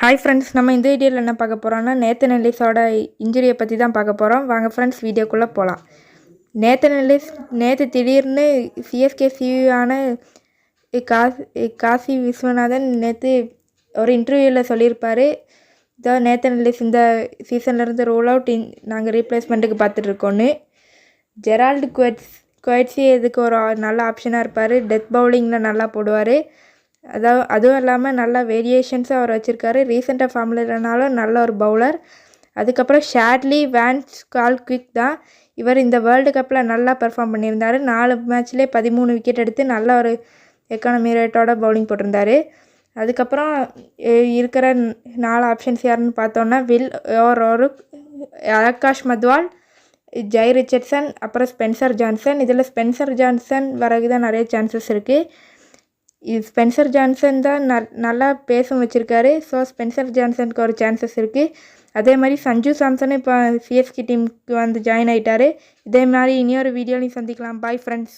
Hi friends, நம்ம இந்த வீடியோவில் என்ன பார்க்க போகிறோம்னா நேத்தன் எல்லிஸோட இன்ஜுரியை பற்றி தான் பார்க்க போகிறோம். வாங்க ஃப்ரெண்ட்ஸ், வீடியோக்குள்ளே போகலாம். நேத்தன் எல்லிஸ் நேற்று திடீர்னு சிஎஸ்கே சிஇஓவான காசி விஸ்வநாதன் நேற்று ஒரு இன்டர்வியூவில் சொல்லியிருப்பார், இதோ நேத்தன் எல்லிஸ் இந்த சீசன்லேருந்து ரோல் அவுட் நாங்கள் ரீப்ளேஸ்மெண்ட்டுக்கு பார்த்துட்ருக்கோன்னு. ஜெரால்டு குவைட்ஸி இதுக்கு ஒரு நல்ல ஆப்ஷனாக இருப்பார். டெத் பவுலிங்கில் நல்லா போடுவார். அதுவும் இல்லாமல் நல்ல வேரியேஷன்ஸும் அவர் வச்சுருக்காரு. ரீசெண்டாக ஃபார்மில் இல்லைனாலும் நல்ல ஒரு பவுலர். அதுக்கப்புறம் ஷாட்லி வேன்ஸ் கால்குவிக் தான். இவர் இந்த வேர்ல்டு கப்பில் நல்லா பெர்ஃபார்ம் பண்ணியிருந்தார். 4 மேட்ச்லேயே 13 விக்கெட் எடுத்து நல்ல ஒரு எக்கானமி ரேட்டோட பவுலிங் போட்டிருந்தார். அதுக்கப்புறம் இருக்கிற 4 ஆப்ஷன்ஸ் யாருன்னு பார்த்தோன்னா Will O'Rourke, Akash Madhwal, Jhye Richardson, அப்புறம் ஸ்பென்சர் ஜான்சன். இதில் ஸ்பென்சர் ஜான்சன் வரக்கு தான் நிறைய சான்சஸ் இருக்குது. ஸ்பென்சர் ஜான்சன் தான் நல்லா பேசும் வச்சுருக்காரு. ஸோ ஸ்பென்சர் ஜான்சனுக்கு ஒரு சான்சஸ் இருக்குது. அதே மாதிரி சஞ்சு சாம்சனும் இப்போ சிஎஸ்கே டீமுக்கு வந்து ஜாயின் ஆகிட்டார். இதே மாதிரி இனியொரு வீடியோலையும் சந்திக்கலாம். Bye friends.